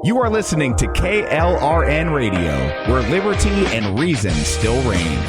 You are listening to KLRN Radio, where liberty and reason still reign.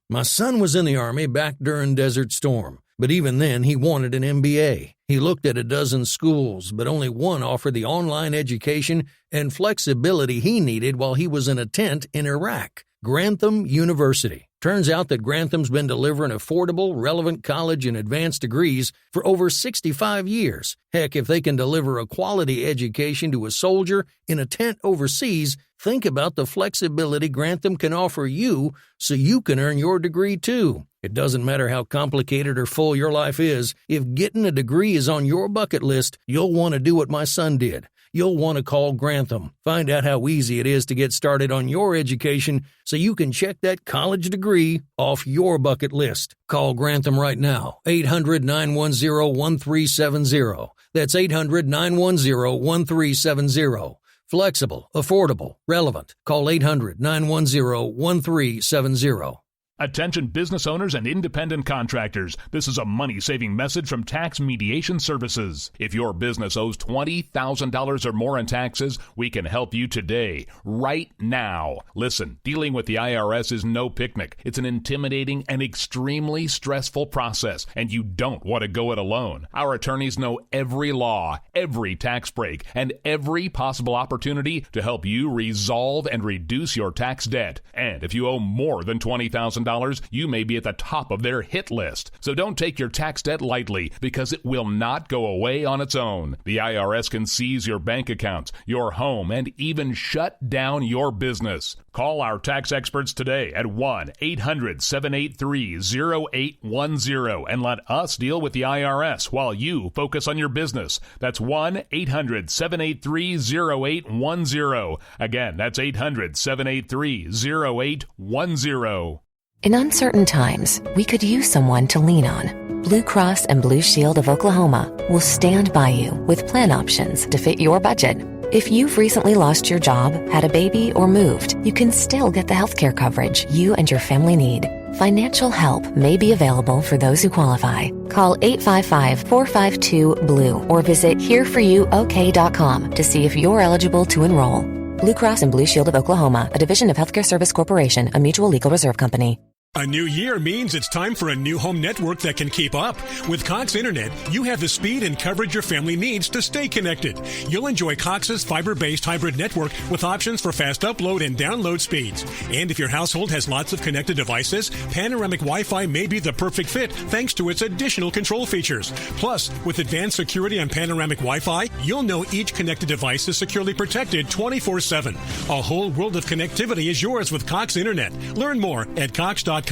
My son was in the Army back during Desert Storm, but even then he wanted an MBA. He looked at a dozen schools, but only one offered the online education and flexibility he needed while he was in a tent in Iraq. Grantham University. Turns out that Grantham's been delivering affordable, relevant college and advanced degrees for over 65 years. Heck, if they can deliver a quality education to a soldier in a tent overseas, think about the flexibility Grantham can offer you so you can earn your degree too. It doesn't matter how complicated or full your life is, if getting a degree is on your bucket list, you'll want to do what my son did. You'll want to call Grantham. Find out how easy it is to get started on your education so you can check that college degree off your bucket list. Call Grantham right now, 800-910-1370. That's 800-910-1370. Flexible, affordable, relevant. Call 800-910-1370. Attention business owners and independent contractors. This is a money-saving message from Tax Mediation Services. If your business owes $20,000 or more in taxes, we can help you today, right now. Listen, dealing with the IRS is no picnic. It's an intimidating and extremely stressful process, and you don't want to go it alone. Our attorneys know every law, every tax break, and every possible opportunity to help you resolve and reduce your tax debt. And if you owe more than $20,000, you may be at the top of their hit list. So don't take your tax debt lightly, because it will not go away on its own. The IRS can seize your bank accounts, your home, and even shut down your business. Call our tax experts today at 1-800-783-0810 and let us deal with the IRS while you focus on your business. That's 1-800-783-0810. Again, that's 800-783-0810. In uncertain times, we could use someone to lean on. Blue Cross and Blue Shield of Oklahoma will stand by you with plan options to fit your budget. If you've recently lost your job, had a baby, or moved, you can still get the healthcare coverage you and your family need. Financial help may be available for those who qualify. Call 855-452-BLUE or visit hereforyouok.com to see if you're eligible to enroll. Blue Cross and Blue Shield of Oklahoma, a division of Healthcare Service Corporation, a mutual legal reserve company. A new year means it's time for a new home network that can keep up. With Cox Internet, you have the speed and coverage your family needs to stay connected. You'll enjoy Cox's fiber-based hybrid network with options for fast upload and download speeds. And if your household has lots of connected devices, Panoramic Wi-Fi may be the perfect fit thanks to its additional control features. Plus, with advanced security on Panoramic Wi-Fi, you'll know each connected device is securely protected 24/7. A whole world of connectivity is yours with Cox Internet. Learn more at Cox.com.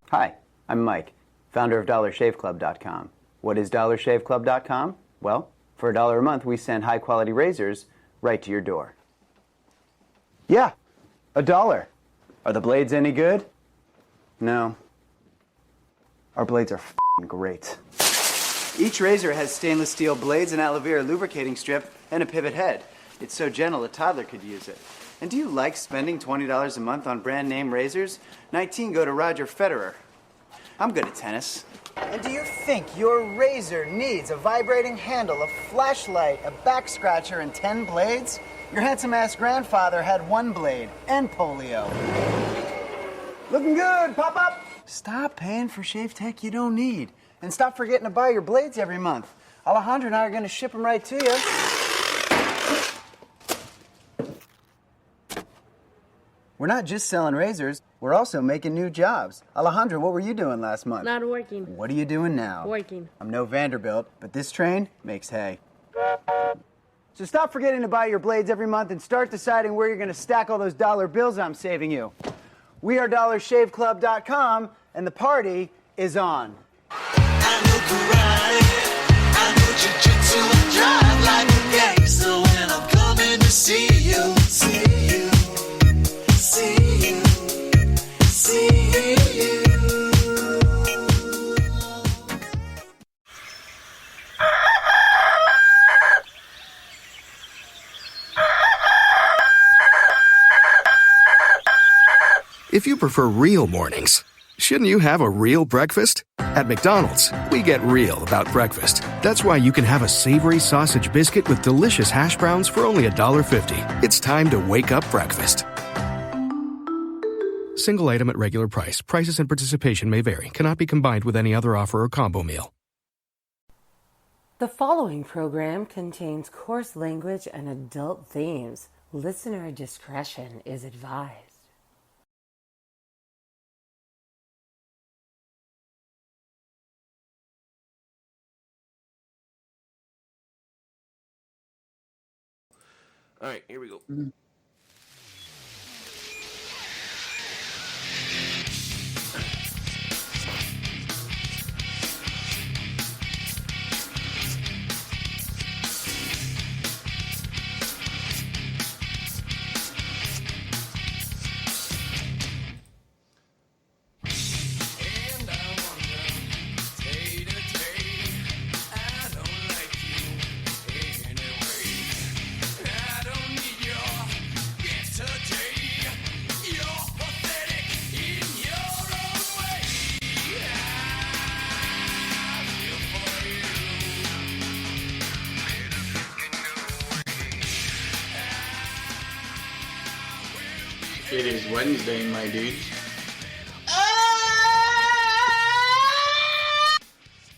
Hi, I'm Mike, founder of DollarShaveClub.com. What is DollarShaveClub.com? Well, for $1 a month, we send high-quality razors right to your door. Yeah, $1. Are the blades any good? No. Our blades are f***ing great. Each razor has stainless steel blades, an aloe vera lubricating strip, and a pivot head. It's so gentle a toddler could use it. And do you like spending $20 a month on brand name razors? 19 go to Roger Federer. I'm good at tennis. And do you think your razor needs a vibrating handle, a flashlight, a back scratcher, and 10 blades? Your handsome-ass grandfather had 1 blade and polio. Looking good, pop-up! Stop paying for shave tech you don't need. And stop forgetting to buy your blades every month. Alejandro and I are going to ship them right to you. We're not just selling razors, we're also making new jobs. Alejandro, what were you doing last month? Not working. What are you doing now? Working. I'm no Vanderbilt, but this train makes hay. So stop forgetting to buy your blades every month and start deciding where you're going to stack all those dollar bills I'm saving you. We are DollarShaveClub.com, and the party is on. I know karate, I know jiu-jitsu, I drive like a gangster when I'm coming to see you, see you. See you, see you. If you prefer real mornings, shouldn't you have a real breakfast? At McDonald's, we get real about breakfast. That's why you can have a savory sausage biscuit with delicious hash browns for only $1.50. It's time to wake up breakfast. Single item at regular price. Prices and participation may vary. Cannot be combined with any other offer or combo meal. The following program contains coarse language and adult themes. Listener discretion is advised. All right, here we go. It is Wednesday, my dudes.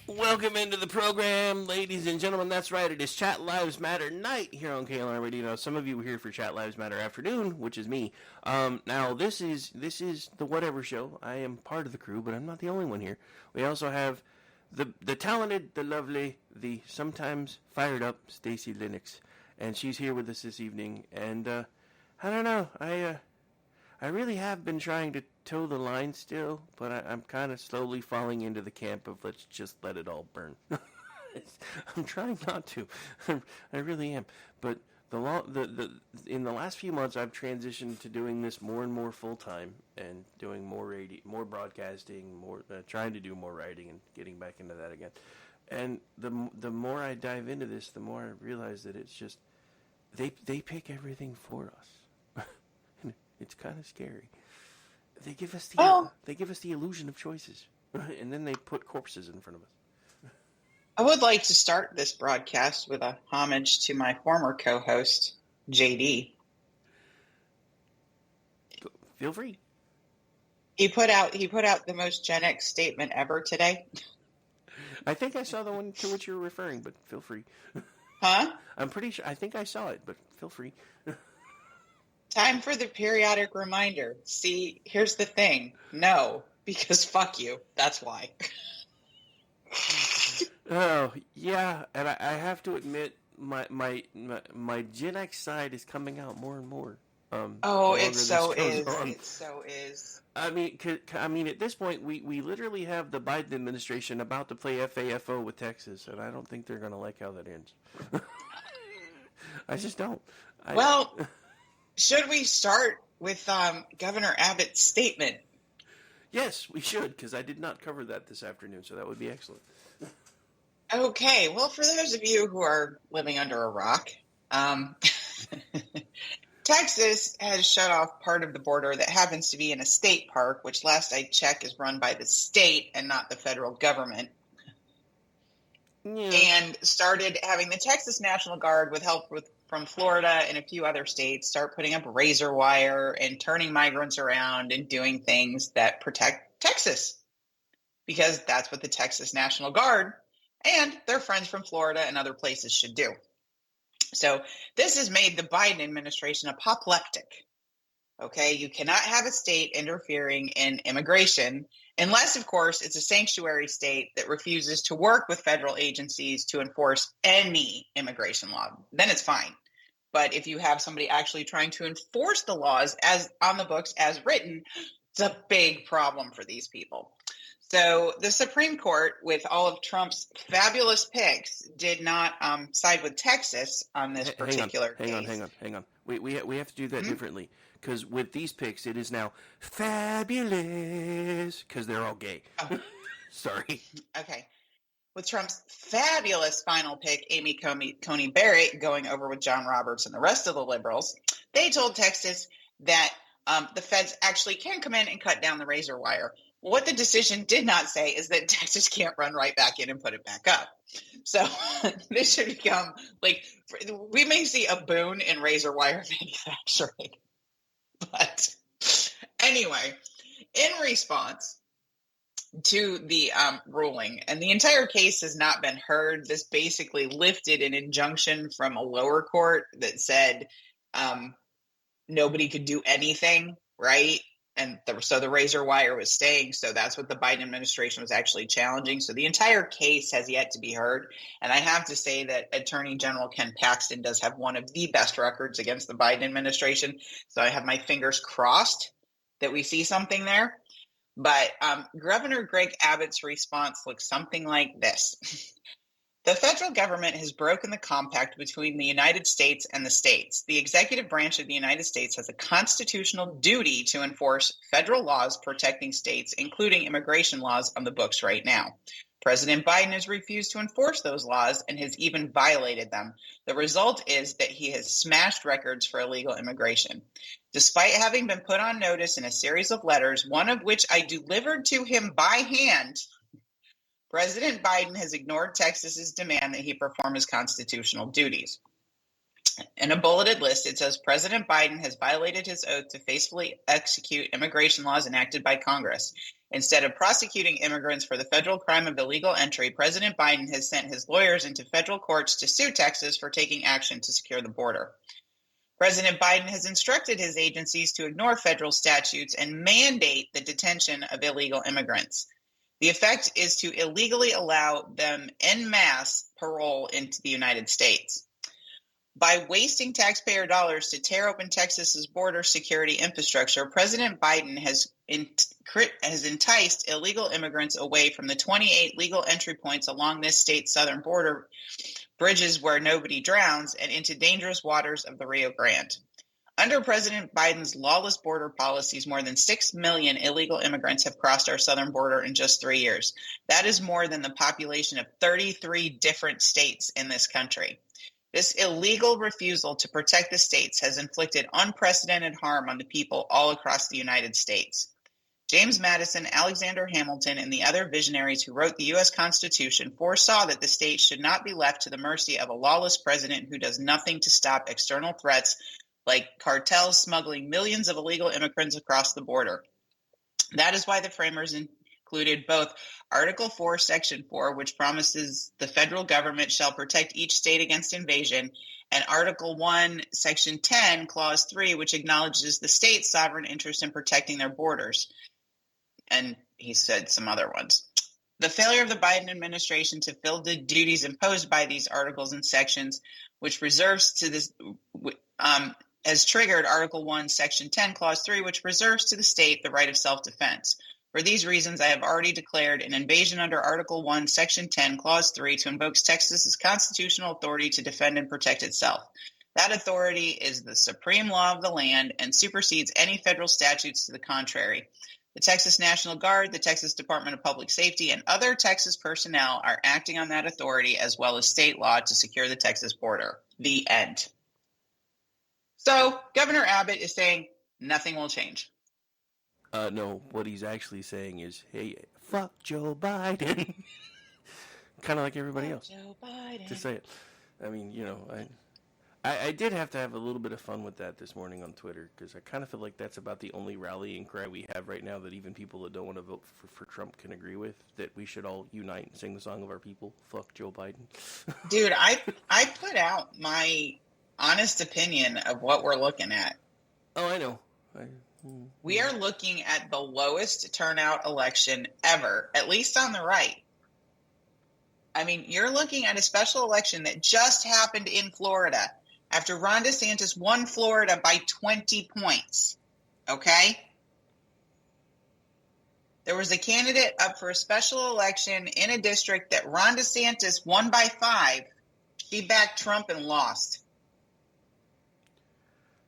Welcome into the program, ladies and gentlemen. That's right, it is Chat Lives Matter night here on KLR Radio. Now, some of you were here for Chat Lives Matter afternoon, which is me. Now, this is the Whatever Show. I am part of the crew, but I'm not the only one here. We also have the talented, the lovely, the sometimes fired up Stacy Lennox, and she's here with us this evening. And I don't know, I really have been trying to toe the line still, but I'm kind of slowly falling into the camp of let's just let it all burn. I'm trying not to. I really am. But in the last few months, I've transitioned to doing this more and more full time and doing more radio, more broadcasting, more trying to do more writing and getting back into that again. And the more I dive into this, the more I realize that it's just they pick everything for us. It's kind of scary. They give us the illusion of choices, and then they put corpses in front of us. I would like to start this broadcast with a homage to my former co-host, JD. Feel free. He put out the most Gen X statement ever today. I think I saw the one to which you're referring, but feel free. Huh? I'm pretty sure. I think I saw it, but feel free. Time for the periodic reminder. See, here's the thing. No, because fuck you. That's why. Oh, yeah, and I have to admit, my Gen X side is coming out more and more. It so is. I mean, at this point, we literally have the Biden administration about to play FAFO with Texas, and I don't think they're going to like how that ends. I just don't. Should we start with Governor Abbott's statement? Yes, we should, because I did not cover that this afternoon, so that would be excellent. Okay, well, for those of you who are living under a rock, Texas has shut off part of the border that happens to be in a state park, which last I checked is run by the state and not the federal government. Yeah. And started having the Texas National Guard, with help from Florida and a few other states, start putting up razor wire and turning migrants around and doing things that protect Texas, because that's what the Texas National Guard and their friends from Florida and other places should do. So this has made the Biden administration apoplectic. Okay, you cannot have a state interfering in immigration unless, of course, it's a sanctuary state that refuses to work with federal agencies to enforce any immigration law. Then it's fine. But if you have somebody actually trying to enforce the laws as on the books as written, it's a big problem for these people. So the Supreme Court, with all of Trump's fabulous picks, did not side with Texas on this particular case. Hang on. We have to do that differently. Because with these picks, it is now fabulous, because they're all gay. Oh. Sorry. Okay. With Trump's fabulous final pick, Amy Coney Barrett, going over with John Roberts and the rest of the liberals, they told Texas that the feds actually can come in and cut down the razor wire. What the decision did not say is that Texas can't run right back in and put it back up. So this should become like, we may see a boom in razor wire manufacturing. But anyway, in response to the ruling, and the entire case has not been heard. This basically lifted an injunction from a lower court that said nobody could do anything, right? And so the razor wire was staying. So that's what the Biden administration was actually challenging. So the entire case has yet to be heard. And I have to say that Attorney General Ken Paxton does have one of the best records against the Biden administration. So I have my fingers crossed that we see something there. But Governor Greg Abbott's response looks something like this. The federal government has broken the compact between the United States and the states. The executive branch of the United States has a constitutional duty to enforce federal laws protecting states, including immigration laws on the books right now. President Biden has refused to enforce those laws and has even violated them. The result is that he has smashed records for illegal immigration. Despite having been put on notice in a series of letters, one of which I delivered to him by hand, President Biden has ignored Texas's demand that he perform his constitutional duties. In a bulleted list, it says President Biden has violated his oath to faithfully execute immigration laws enacted by Congress. Instead of prosecuting immigrants for the federal crime of illegal entry, President Biden has sent his lawyers into federal courts to sue Texas for taking action to secure the border. President Biden has instructed his agencies to ignore federal statutes and mandate the detention of illegal immigrants. The effect is to illegally allow them en masse parole into the United States. By wasting taxpayer dollars to tear open Texas's border security infrastructure, President Biden has enticed illegal immigrants away from the 28 legal entry points along this state's southern border bridges where nobody drowns and into dangerous waters of the Rio Grande. Under President Biden's lawless border policies, more than 6 million illegal immigrants have crossed our southern border in just 3 years. That is more than the population of 33 different states in this country. This illegal refusal to protect the states has inflicted unprecedented harm on the people all across the United States. James Madison, Alexander Hamilton, and the other visionaries who wrote the U.S. Constitution foresaw that the states should not be left to the mercy of a lawless president who does nothing to stop external threats like cartels smuggling millions of illegal immigrants across the border. That is why the framers included both Article 4, Section 4, which promises the federal government shall protect each state against invasion, and Article 1, Section 10, Clause 3, which acknowledges the state's sovereign interest in protecting their borders. And he said some other ones. The failure of the Biden administration to fill the duties imposed by these articles and sections, which reserves to this, has triggered Article 1, Section 10, Clause 3, which reserves to the state the right of self-defense. For these reasons, I have already declared an invasion under Article 1, Section 10, Clause 3 to invoke Texas's constitutional authority to defend and protect itself. That authority is the supreme law of the land and supersedes any federal statutes to the contrary. The Texas National Guard, the Texas Department of Public Safety, and other Texas personnel are acting on that authority as well as state law to secure the Texas border. The end. So Governor Abbott is saying nothing will change. No, what he's actually saying is, hey, fuck Joe Biden. Kind of like everybody else. Joe Biden. To say it. I mean, you know, I did have to have a little bit of fun with that this morning on Twitter, because I kind of feel like that's about the only rallying cry we have right now that even people that don't want to vote for Trump can agree with, that we should all unite and sing the song of our people. Fuck Joe Biden. Dude, I put out my honest opinion of what we're looking at. Oh, I know. We are looking at the lowest turnout election ever, at least on the right. I mean, you're looking at a special election that just happened in Florida after Ron DeSantis won Florida by 20 points. Okay? There was a candidate up for a special election in a district that Ron DeSantis won by 5. He backed Trump and lost.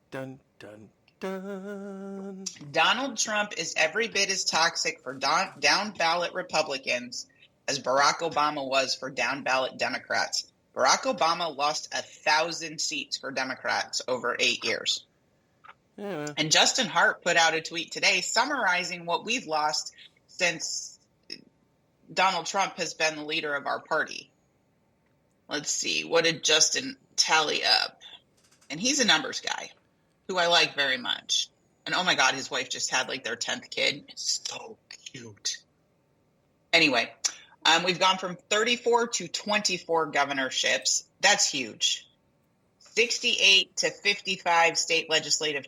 Dun, dun, dun. Donald Trump is every bit as toxic for down-ballot Republicans as Barack Obama was for down-ballot Democrats. Barack Obama lost 1,000 seats for Democrats over 8 years. Yeah. And Justin Hart put out a tweet today summarizing what we've lost since Donald Trump has been the leader of our party. Let's see. What did Justin tally up? And he's a numbers guy who I like very much. And oh my God, his wife just had like their 10th kid. It's so cute. Anyway, we've gone from 34 to 24 governorships. That's huge. 68 to 55 state legislative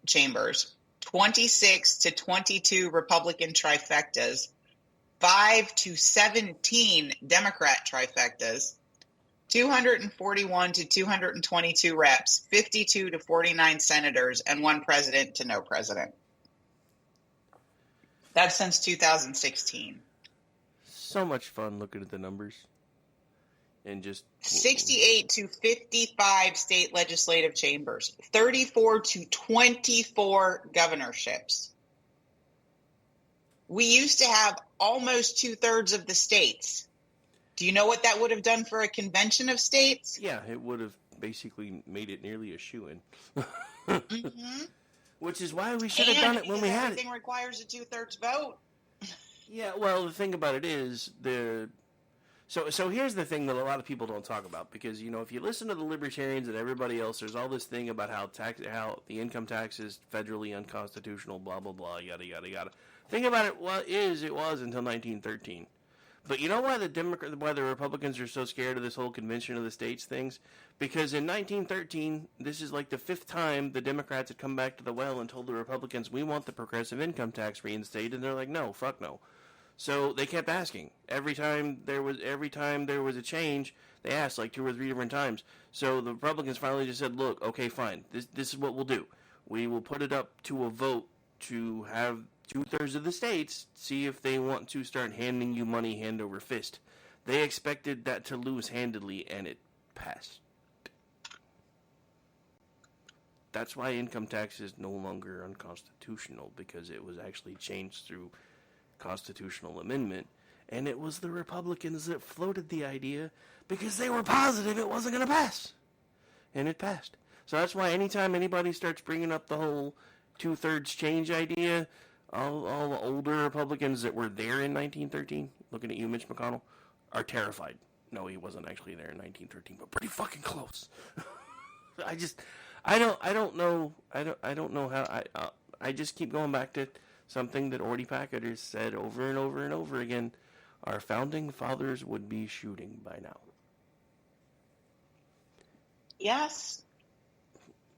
chambers. 26 to 22 Republican trifectas. 5 to 17 Democrat trifectas. 241 to 222 reps, 52 to 49 senators, and 1 president to no president. That's since 2016. So much fun looking at the numbers. And just 68 to 55 state legislative chambers, 34 to 24 governorships. We used to have almost 2/3 of the states. Do you know what that would have done for a convention of states? Yeah, it would have basically made it nearly a shoo-in. Mm-hmm. Which is why we should have done it when we had it. Everything requires a 2/3 vote. Yeah, well, the thing about it is So here's the thing that a lot of people don't talk about, because if you listen to the libertarians and everybody else, there's all this thing about how the income tax is federally unconstitutional, blah blah blah, yada yada yada. Think about it. It was until 1913. But you know why the Republicans are so scared of this whole convention of the states things? Because in 1913, this is like the 5th time the Democrats had come back to the well and told the Republicans, we want the progressive income tax reinstated, and they're like, no, fuck no. So they kept asking. Every time there was a change, they asked like 2 or 3 different times. So the Republicans finally just said, look, okay, fine. This is what we'll do. We will put it up to a vote to have 2/3 of the states see if they want to start handing you money hand over fist. They expected that to lose handedly, and it passed. That's why income tax is no longer unconstitutional, because it was actually changed through constitutional amendment, and it was the Republicans that floated the idea because they were positive it wasn't going to pass, and it passed. So that's why anytime anybody starts bringing up the whole 2/3 change idea, all the older Republicans that were there in 1913, looking at you, Mitch McConnell, are terrified. No, he wasn't actually there in 1913, but pretty fucking close. I don't know how. I just keep going back to something that Orty Packard has said over and over and over again. Our founding fathers would be shooting by now. Yes,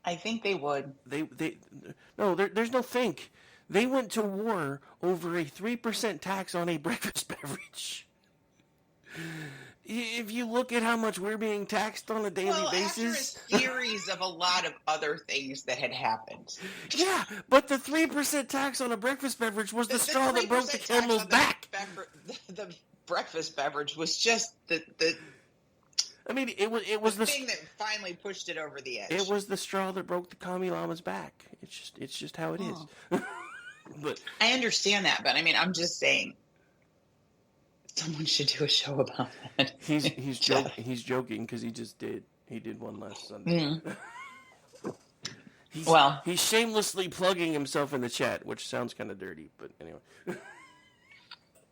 I think they would. There's no think. They went to war over a 3% tax on a breakfast beverage. If you look at how much we're being taxed on a daily basis. After a series of a lot of other things that had happened. Yeah, but the 3% tax on a breakfast beverage was the straw that broke the camel's back. The breakfast beverage was just the I mean, it was the thing that finally pushed it over the edge. It was the straw that broke the commie llama's back. It's just how it is. But I understand that, but I mean, I'm just saying, someone should do a show about that. He's joking because he just did. He did one last Sunday. He's shamelessly plugging himself in the chat, which sounds kind of dirty, but anyway.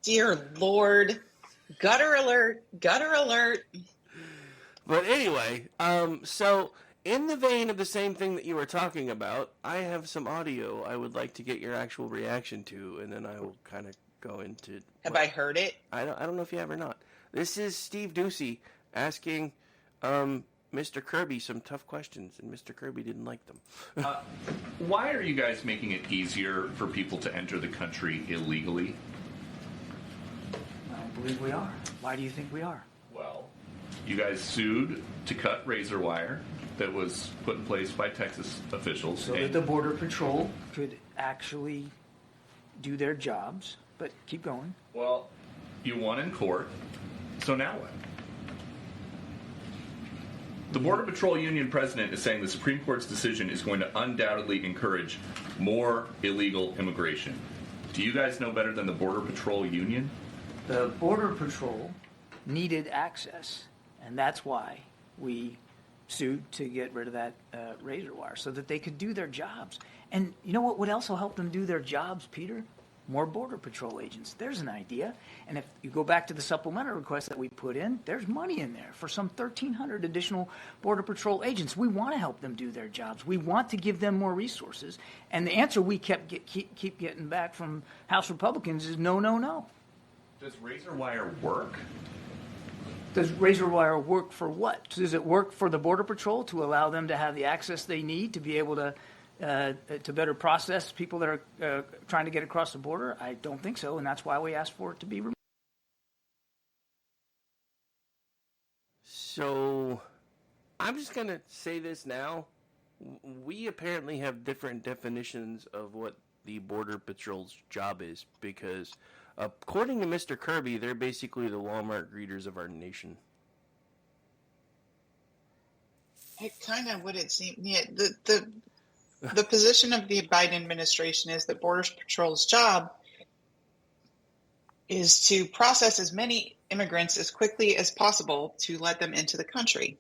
Dear Lord, gutter alert, gutter alert. But anyway, so in the vein of the same thing that you were talking about, I have some audio I would like to get your actual reaction to, and then I will kind of go into... Have I heard it? I don't know if you have or not. This is Steve Ducey asking Mr. Kirby some tough questions, and Mr. Kirby didn't like them. Why are you guys making it easier for people to enter the country illegally? I don't believe we are. Why do you think we are? Well, you guys sued to cut razor wire that was put in place by Texas officials. So that the Border Patrol could actually do their jobs. But keep going. Well, you won in court, so now what? The Border Patrol Union president is saying the Supreme Court's decision is going to undoubtedly encourage more illegal immigration. Do you guys know better than the Border Patrol Union? The Border Patrol needed access, and that's why we sued to get rid of that razor wire, so that they could do their jobs. And you know what would also help them do their jobs, Peter? more Border Patrol agents. There's an idea. And if you go back to the supplemental request that we put in, there's money in there for some 1,300 additional Border Patrol agents. We want to help them do their jobs. We want to give them more resources. And the answer we keep getting back from House Republicans is no, no, no. Does razor wire work? Does razor wire work for what? Does it work for the Border Patrol to allow them to have the access they need to be able to better process people that are trying to get across the border? I don't think so, and that's why we asked for it to be removed. So, I'm just going to say this now. We apparently have different definitions of what the Border Patrol's job is, because according to Mr. Kirby, they're basically the Walmart greeters of our nation. It kind of would it seem. Yeah, the position of the Biden administration is that Border Patrol's job is to process as many immigrants as quickly as possible to let them into the country.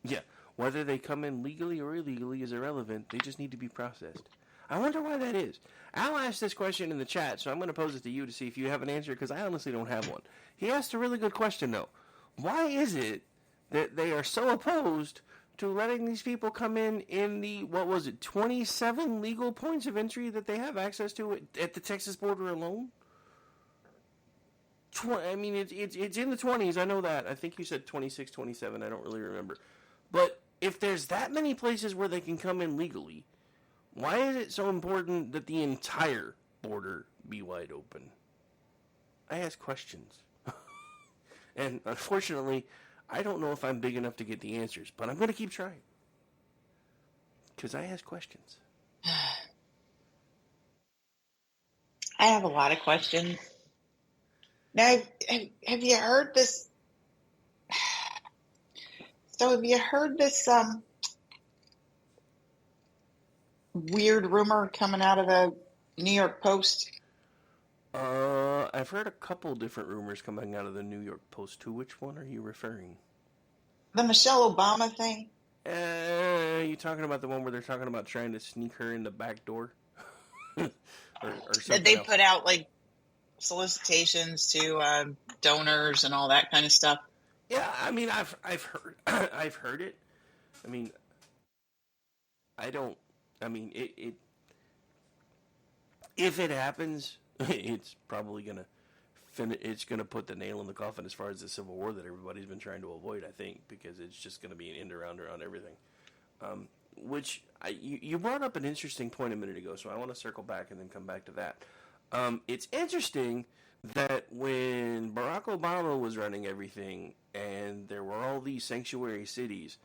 Yeah, whether they come in legally or illegally is irrelevant. They just need to be processed. I wonder why that is. Al asked this question in the chat, so I'm going to pose it to you to see if you have an answer, because I honestly don't have one. He asked a really good question, though. Why is it that they are so opposed to letting these people come in the, 27 legal points of entry that they have access to at the Texas border alone? I mean, it's in the 20s, I know that. I think you said 26, 27, I don't really remember. But if there's that many places where they can come in legally, why is it so important that the entire border be wide open? I ask questions. And unfortunately, I don't know if I'm big enough to get the answers, but I'm going to keep trying. Because I ask questions. I have a lot of questions. Now, have you heard this? So have you heard this weird rumor coming out of the New York Post? I've heard a couple different rumors coming out of the New York Post. To which one are you referring? The Michelle Obama thing? Are you talking about the one where they're talking about trying to sneak her in the back door? or That they else? put out, like, solicitations to donors and all that kind of stuff? Yeah, I mean, I've heard I've heard it. I mean, it if it happens, it's probably gonna it's gonna put the nail in the coffin as far as the Civil War that everybody's been trying to avoid. I think, because it's just gonna be an end around everything. You brought up an interesting point a minute ago, so I want to circle back and then come back to that. It's interesting that when Barack Obama was running everything and there were all these sanctuary cities,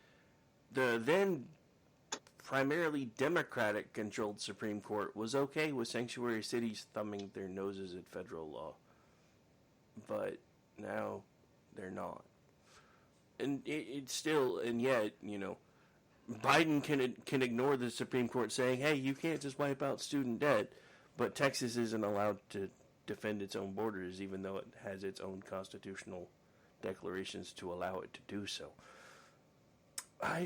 the then primarily Democratic-controlled Supreme Court was okay with sanctuary cities thumbing their noses at federal law. But now they're not. And it's still, and yet, Biden can ignore the Supreme Court saying, hey, you can't just wipe out student debt, but Texas isn't allowed to defend its own borders, even though it has its own constitutional declarations to allow it to do so. I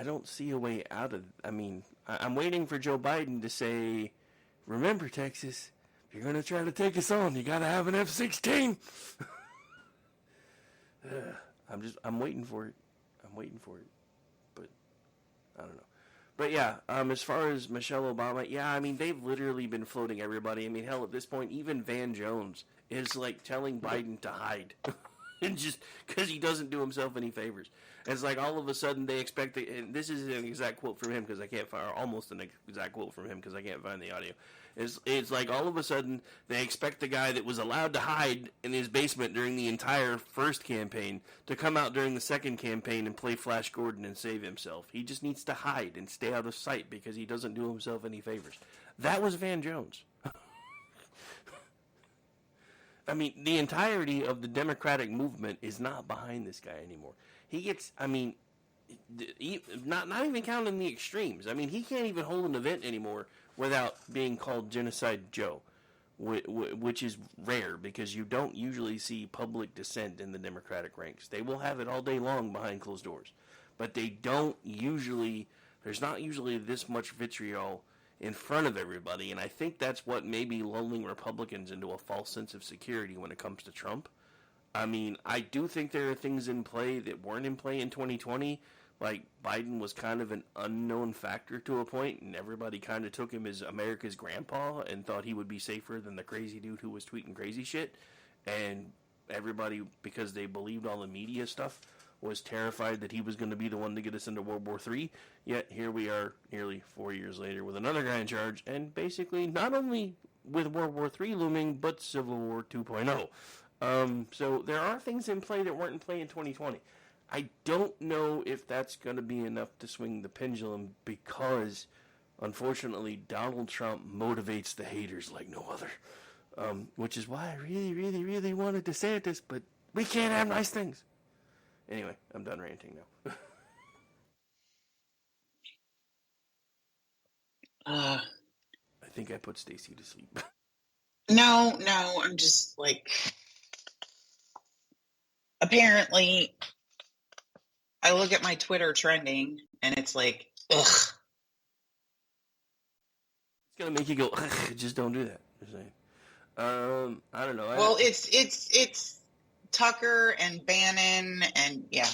don't see a way out of. I'm waiting for Joe Biden to say, "Remember, Texas, if you're going to try to take us on, you got to have an F-16." I'm waiting for it. But I don't know. But yeah, as far as Michelle Obama, yeah, they've literally been floating everybody. Hell, at this point, even Van Jones is like telling Biden to hide. And just because he doesn't do himself any favors. It's like all of a sudden they expect, and this is an exact quote from him because I can't find, or almost an exact quote from him because I can't find the audio. It's like all of a sudden they expect the guy that was allowed to hide in his basement during the entire first campaign to come out during the second campaign and play Flash Gordon and save himself. He just needs to hide and stay out of sight because he doesn't do himself any favors. That was Van Jones. The entirety of the Democratic movement is not behind this guy anymore. He gets, not even counting the extremes. He can't even hold an event anymore without being called Genocide Joe, which is rare because you don't usually see public dissent in the Democratic ranks. They will have it all day long behind closed doors, but they don't usually, there's not usually this much vitriol in front of everybody, and I think that's what may be lulling Republicans into a false sense of security when it comes to Trump. I mean, I do think there are things in play that weren't in play in 2020. Like, Biden was kind of an unknown factor to a point, and everybody kind of took him as America's grandpa and thought he would be safer than the crazy dude who was tweeting crazy shit. And everybody, because they believed all the media stuff, was terrified that he was going to be the one to get us into World War III. Yet, here we are nearly 4 years later with another guy in charge, and basically not only with World War III looming, but Civil War 2.0. So there are things in play that weren't in play in 2020. I don't know if that's going to be enough to swing the pendulum because, unfortunately, Donald Trump motivates the haters like no other. Which is why I really, really, really wanted DeSantis, but we can't have nice things. Anyway, I'm done ranting now. I think I put Stacy to sleep. No, I'm just like, apparently, I look at my Twitter trending, and it's like, ugh. It's gonna make you go, ugh, just don't do that. I don't know. Well, it's Tucker and Bannon, and yeah.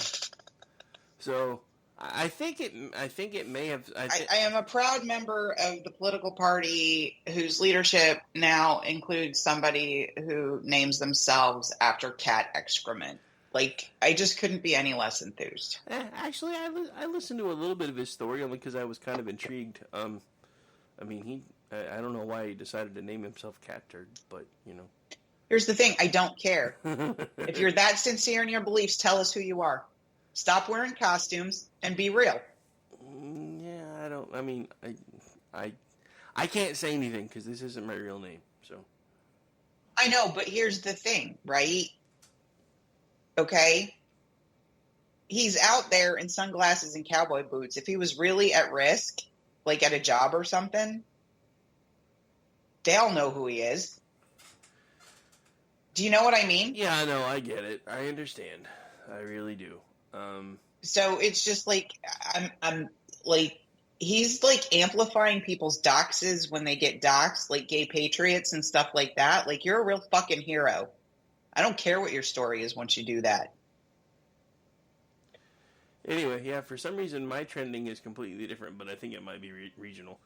So I think it may have. I am a proud member of the political party whose leadership now includes somebody who names themselves after cat excrement. Like, I just couldn't be any less enthused. Actually, I listened to a little bit of his story only because I was kind of intrigued. I mean, I don't know why he decided to name himself Cat Turd, but, you know. Here's the thing. I don't care. If you're that sincere in your beliefs, tell us who you are. Stop wearing costumes and be real. Yeah, I can't say anything because this isn't my real name, so. I know, but here's the thing, right? Okay? He's out there in sunglasses and cowboy boots. If he was really at risk, like at a job or something, they all know who he is. Do you know what I mean? Yeah, no, I get it. I understand. I really do. So it's just like, I'm like, he's like amplifying people's doxes when they get doxed, like gay patriots and stuff like that. Like, you're a real fucking hero. I don't care what your story is once you do that. Anyway, yeah, for some reason my trending is completely different, but I think it might be regional.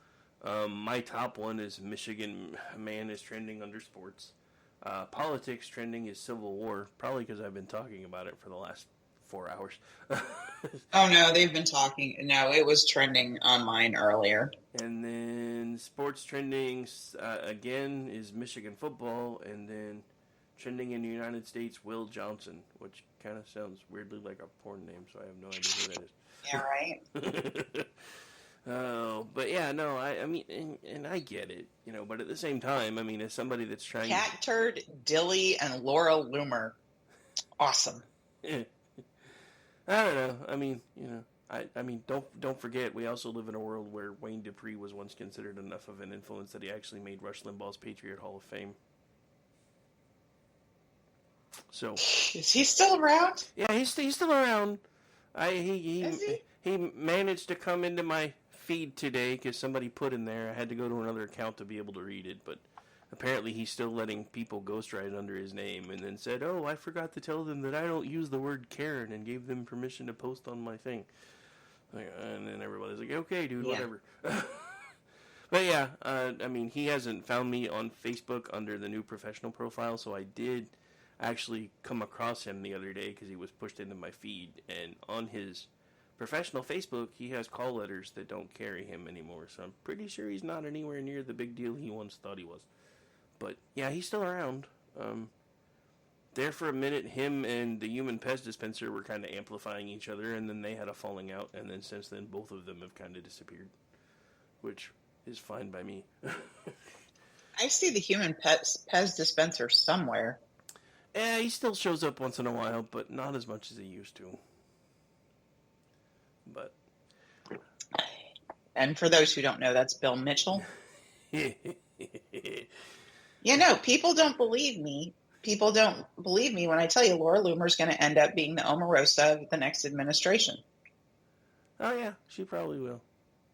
My top one is Michigan man is trending under sports. Politics trending is Civil War, probably because I've been talking about it for the last 4 hours. Oh, no, they've been talking. No, it was trending on mine earlier. And then sports trending, again, is Michigan football, and then trending in the United States, Will Johnson, which kind of sounds weirdly like a porn name, so I have no idea who that is. Yeah, right? Oh, but yeah, no, I mean, and I get it, you know, but at the same time, I mean, as somebody that's trying Cat Turd, Dilly, and Laura Loomer. Awesome. I don't know. I mean, you know, I mean, don't forget, we also live in a world where Wayne Dupree was once considered enough of an influence that he actually made Rush Limbaugh's Patriot Hall of Fame. So is he still around? Yeah, he's still around. He managed to come into my feed today because somebody put in there. I had to go to another account to be able to read it, but apparently he's still letting people ghostwrite under his name, and then said, "Oh, I forgot to tell them that I don't use the word Karen," and gave them permission to post on my thing. And then everybody's like, "Okay, dude, whatever." But yeah, I mean, he hasn't found me on Facebook under the new professional profile, so I did actually come across him the other day because he was pushed into my feed, and on his professional Facebook, he has call letters that don't carry him anymore, so I'm pretty sure he's not anywhere near the big deal he once thought he was. But yeah, he's still around. There for a minute, him and the human pest dispenser were kind of amplifying each other, and then they had a falling out, and then since then, both of them have kind of disappeared, which is fine by me. I see the human pest dispenser somewhere. Yeah, he still shows up once in a while, but not as much as he used to. But, and for those who don't know, that's Bill Mitchell. You know, people don't believe me. People don't believe me when I tell you Laura Loomer's going to end up being the Omarosa of the next administration. Oh yeah, she probably will.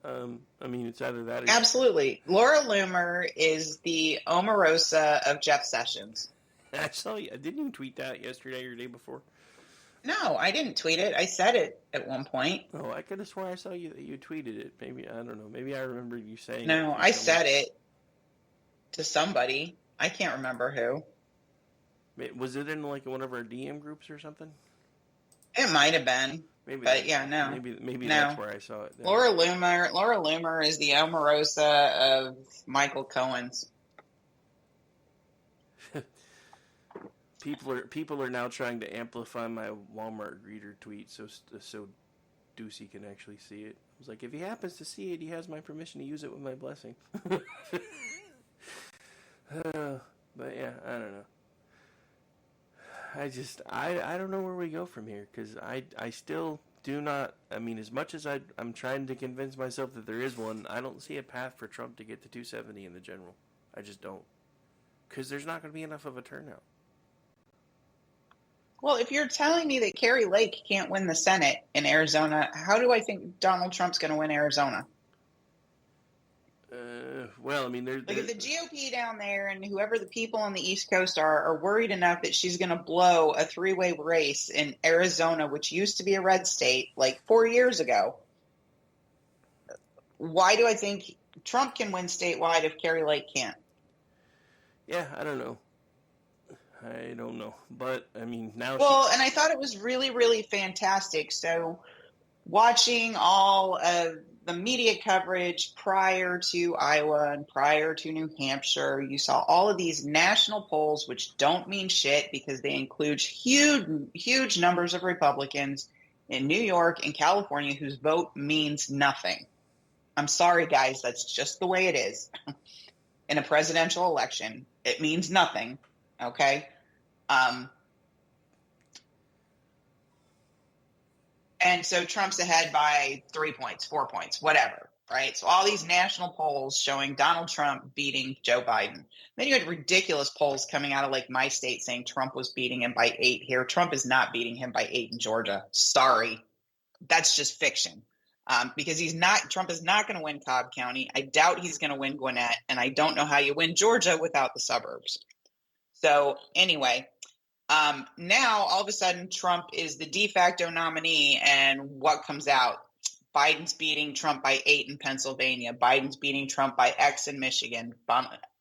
I mean, it's either that or... Absolutely. Laura Loomer is the Omarosa of Jeff Sessions. I saw you. Didn't you tweet that yesterday or the day before? No, I didn't tweet it. I said it at one point. Oh, I could have sworn I saw you tweeted it. Maybe, I don't know. Maybe I remember you saying No, I said it to somebody. I can't remember who. Was it in like one of our DM groups or something? It might have been. Maybe, but yeah, no. Maybe no. That's where I saw it. Then. Laura Loomer is the Omarosa of Michael Cohen's. People are now trying to amplify my Walmart greeter tweet so Deucey can actually see it. I was like, if he happens to see it, he has my permission to use it with my blessing. But yeah, I don't know. I don't know where we go from here, because I still do not, I mean, as much as I'm trying to convince myself that there is one, I don't see a path for Trump to get to 270 in the general. I just don't. Because there's not going to be enough of a turnout. Well, if you're telling me that Kari Lake can't win the Senate in Arizona, how do I think Donald Trump's going to win Arizona? Well, I mean, if the GOP down there and whoever the people on the East Coast are worried enough that she's going to blow a three-way race in Arizona, which used to be a red state like 4 years ago, why do I think Trump can win statewide if Kari Lake can't? Yeah, I don't know. But, I mean, now... Well, and I thought it was really, really fantastic. So, watching all of the media coverage prior to Iowa and prior to New Hampshire, you saw all of these national polls, which don't mean shit because they include huge numbers of Republicans in New York and California whose vote means nothing. I'm sorry, guys. That's just the way it is. In a presidential election, it means nothing. Okay? And so Trump's ahead by 3 points, 4 points, whatever, right? So all these national polls showing Donald Trump beating Joe Biden. Then you had ridiculous polls coming out of like my state saying Trump was beating him by 8 here. Trump is not beating him by 8 in Georgia. Sorry. That's just fiction. Because Trump is not going to win Cobb County. I doubt he's going to win Gwinnett. And I don't know how you win Georgia without the suburbs. So anyway, now all of a sudden Trump is the de facto nominee, and what comes out? Biden's beating Trump by 8 in Pennsylvania. Biden's beating Trump by X in Michigan.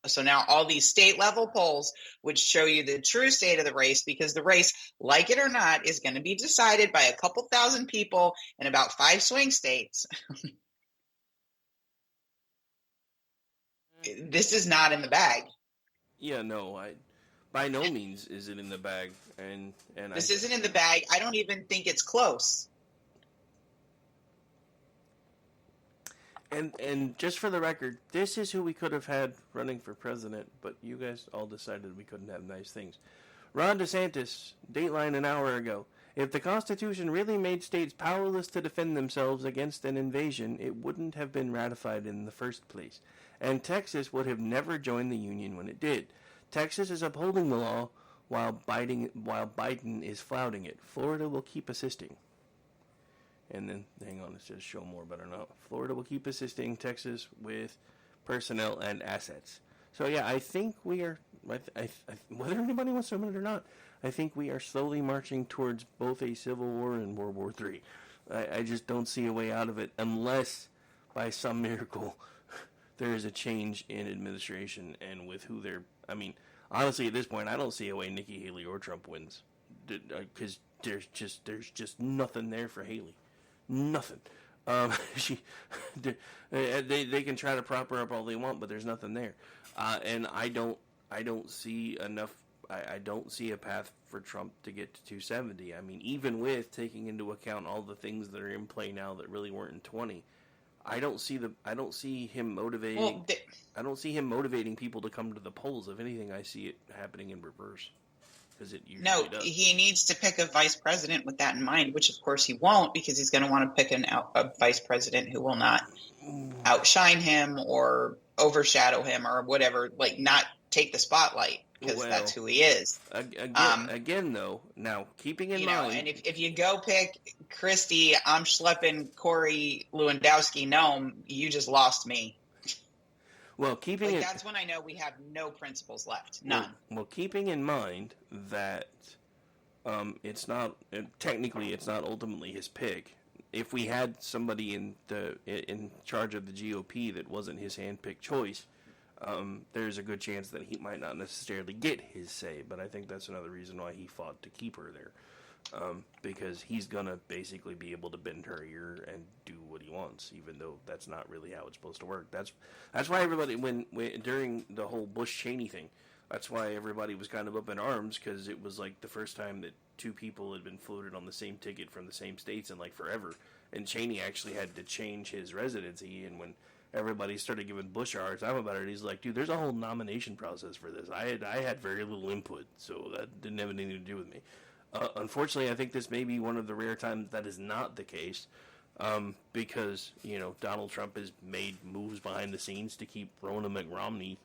So now all these state level polls would show you the true state of the race, because the race, like it or not, is going to be decided by a couple thousand people in about 5 swing states. This is not in the bag. Yeah, no, by no means is it in the bag, and this isn't in the bag. I don't even think it's close. And just for the record, this is who we could have had running for president, but you guys all decided we couldn't have nice things. Ron DeSantis, Dateline an hour ago. If the Constitution really made states powerless to defend themselves against an invasion, it wouldn't have been ratified in the first place. And Texas would have never joined the Union when it did. Texas is upholding the law while Biden is flouting it. Florida will keep assisting. And then, hang on, it says show more, but I don't know. Florida will keep assisting Texas with personnel and assets. So yeah, I think we are, whether anybody wants to admit it or not, I think we are slowly marching towards both a civil war and World War III. I just don't see a way out of it unless, by some miracle, there is a change in administration and with who they're... I mean, honestly, at this point, I don't see a way Nikki Haley or Trump wins, because there's just nothing there for Haley, nothing. They can try to prop her up all they want, but there's nothing there, and I don't see enough. I don't see a path for Trump to get to 270. I mean, even with taking into account all the things that are in play now that really weren't in 20. I don't see him motivating. Well, I don't see him motivating people to come to the polls. If anything, I see it happening in reverse, because it usually does. He needs to pick a vice president with that in mind, which of course he won't, because he's going to want to pick a vice president who will not outshine him or overshadow him or whatever, like not take the spotlight. because that's who he is. Again, though, now keeping in You mind, know, and if you go pick Christie, I'm schlepping Corey Lewandowski. No, you just lost me. well, keeping it that's when I know we have no principles left. None. Well, keeping in mind that it's not technically it's not ultimately his pick. If we had somebody in charge of the GOP that wasn't his handpicked choice, there's a good chance that he might not necessarily get his say. But I think that's another reason why he fought to keep her there, because he's gonna basically be able to bend her ear and do what he wants, even though that's not really how it's supposed to work. That's why everybody when during the whole Bush-Cheney thing, that's why everybody was kind of up in arms, because it was like the first time that two people had been floated on the same ticket from the same states in like forever, and Cheney actually had to change his residency. And when everybody started giving Bush a hard time about it, he's like, dude, there's a whole nomination process for this. I had very little input, so that didn't have anything to do with me. Unfortunately, I think this may be one of the rare times that is not the case, because, you know, Donald Trump has made moves behind the scenes to keep Rona McRomney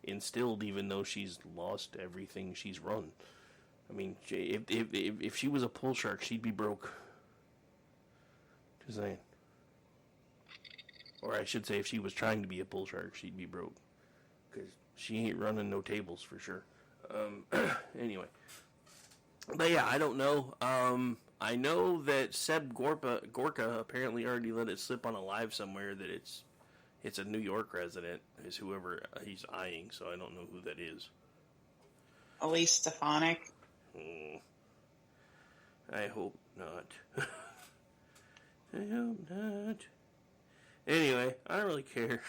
instilled, even though she's lost everything she's run. I mean, if she was a pull shark, she'd be broke. Just saying. Or I should say, if she was trying to be a bull shark, she'd be broke. Because she ain't running no tables for sure. Anyway. But yeah, I don't know. I know that Seb Gorka apparently already let it slip on a live somewhere that it's a New York resident, is whoever he's eyeing, so I don't know who that is. Elise Stefanik. I hope not. I hope not. Anyway, I don't really care.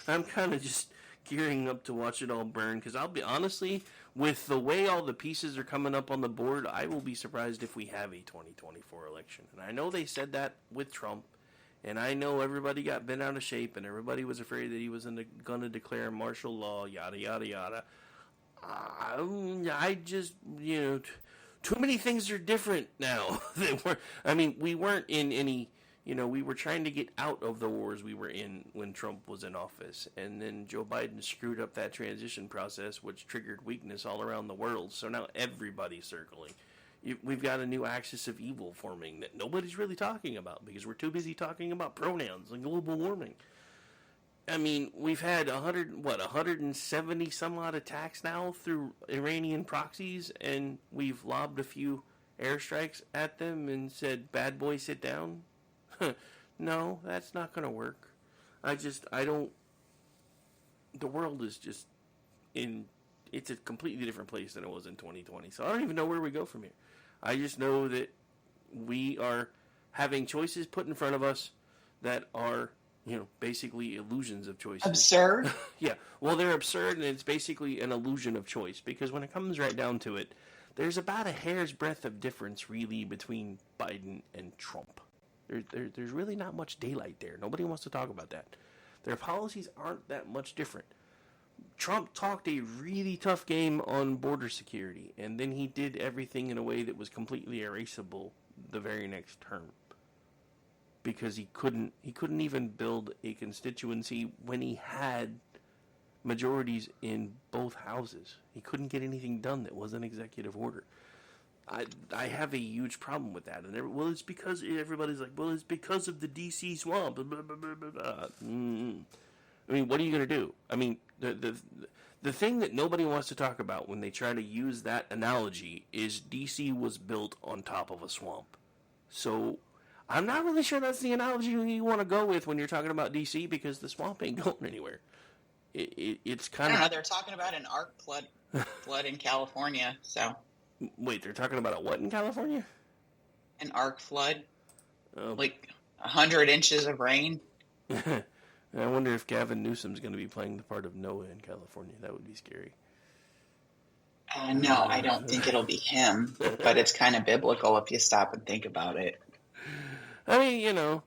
I'm kind of just gearing up to watch it all burn, because I'll be honestly, with the way all the pieces are coming up on the board, I will be surprised if we have a 2024 election. And I know they said that with Trump, and I know everybody got bent out of shape, and everybody was afraid that he was going to declare martial law, yada, yada, yada. I just, you know, too many things are different now. We weren't in any, you know, we were trying to get out of the wars we were in when Trump was in office. And then Joe Biden screwed up that transition process, which triggered weakness all around the world. So now everybody's circling. We've got a new axis of evil forming that nobody's really talking about because we're too busy talking about pronouns and global warming. I mean, we've had 170 some odd attacks now through Iranian proxies, and we've lobbed a few airstrikes at them and said, bad boy, sit down. No, that's not going to work. The world is just it's a completely different place than it was in 2020. So I don't even know where we go from here. I just know that we are having choices put in front of us that are, you know, basically illusions of choices. Absurd? Yeah. Well, they're absurd, and it's basically an illusion of choice, because when it comes right down to it, there's about a hair's breadth of difference, really, between Biden and Trump. There's really not much daylight there. Nobody wants to talk about that. Their policies aren't that much different. Trump talked a really tough game on border security, and then he did everything in a way that was completely erasable the very next term. Because he couldn't even build a constituency when he had majorities in both houses. He couldn't get anything done that was an executive order. I have a huge problem with that. And it's because everybody's like, well, it's because of the D.C. swamp. Blah, blah, blah, blah, blah. I mean, what are you going to do? I mean, the thing that nobody wants to talk about when they try to use that analogy is D.C. was built on top of a swamp. So I'm not really sure that's the analogy you want to go with when you're talking about D.C., because the swamp ain't going anywhere. It's kind of... I don't know, they're talking about an arc flood in California, so... Wait, they're talking about a what in California? An arc flood. Oh. Like 100 inches of rain. I wonder if Gavin Newsom's going to be playing the part of Noah in California. That would be scary. No, I don't think it'll be him, but it's kind of biblical if you stop and think about it. I mean, you know,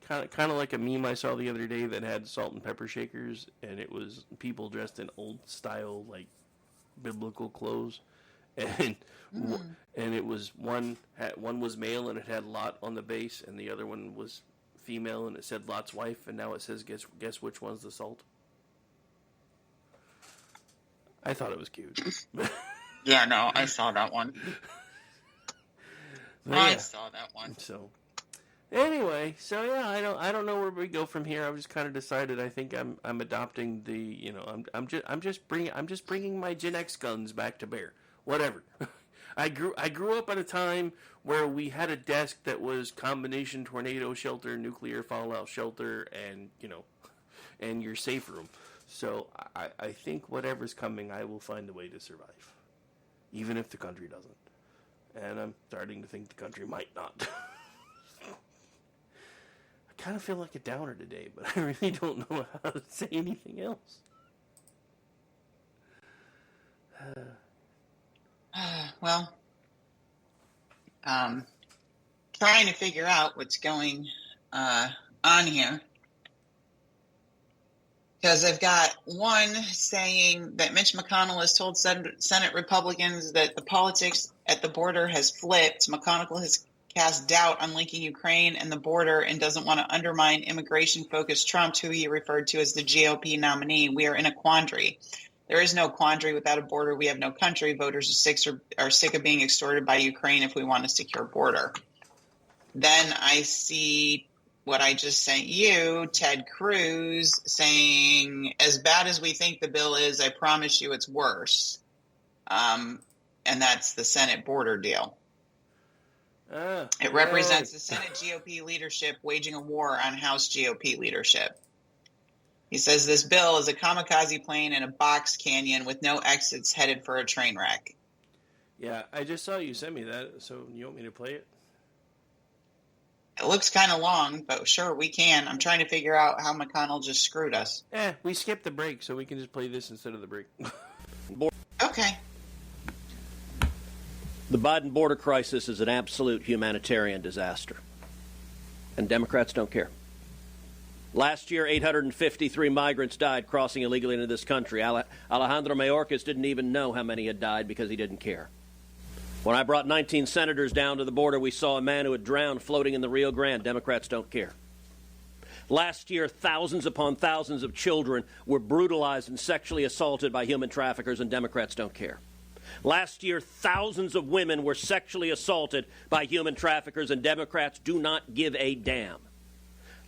kind of like a meme I saw the other day that had salt and pepper shakers, and it was people dressed in old style, like, biblical clothes. And it was one was male and it had Lot on the base, and the other one was female and it said Lot's wife, and now it says guess which one's the salt. I thought it was cute. Yeah, no, I saw that one. I saw that one. So, anyway, I don't know where we go from here. I've just kind of decided. I think I'm adopting the, I'm just bringing my Gen X guns back to bear. Whatever. I grew up at a time where we had a desk that was combination tornado shelter, nuclear fallout shelter, and and your safe room. So I think whatever's coming, I will find a way to survive, even if the country doesn't. And I'm starting to think the country might not. I kind of feel like a downer today, but I really don't know how to say anything else. Well, trying to figure out what's going on here. Because I've got one saying that Mitch McConnell has told Senate Republicans that the politics at the border has flipped. McConnell has cast doubt on linking Ukraine and the border and doesn't want to undermine immigration-focused Trump, who he referred to as the GOP nominee. We are in a quandary. There is no quandary without a border. We have no country. Voters are sick of being extorted by Ukraine if we want a secure border. Then I see what I just sent you, Ted Cruz, saying, as bad as we think the bill is, I promise you it's worse. And that's the Senate border deal. It represents the Senate GOP leadership waging a war on House GOP leadership. He says this bill is a kamikaze plane in a box canyon with no exits headed for a train wreck. Yeah, I just saw you send me that, so you want me to play it? It looks kind of long, but sure, we can. I'm trying to figure out how McConnell just screwed us. We skipped the break, so we can just play this instead of the break. Okay. The Biden border crisis is an absolute humanitarian disaster, and Democrats don't care. Last year, 853 migrants died crossing illegally into this country. Alejandro Mayorkas didn't even know how many had died because he didn't care. When I brought 19 senators down to the border, we saw a man who had drowned floating in the Rio Grande. Democrats don't care. Last year, thousands upon thousands of children were brutalized and sexually assaulted by human traffickers, and Democrats don't care. Last year, thousands of women were sexually assaulted by human traffickers, and Democrats do not give a damn.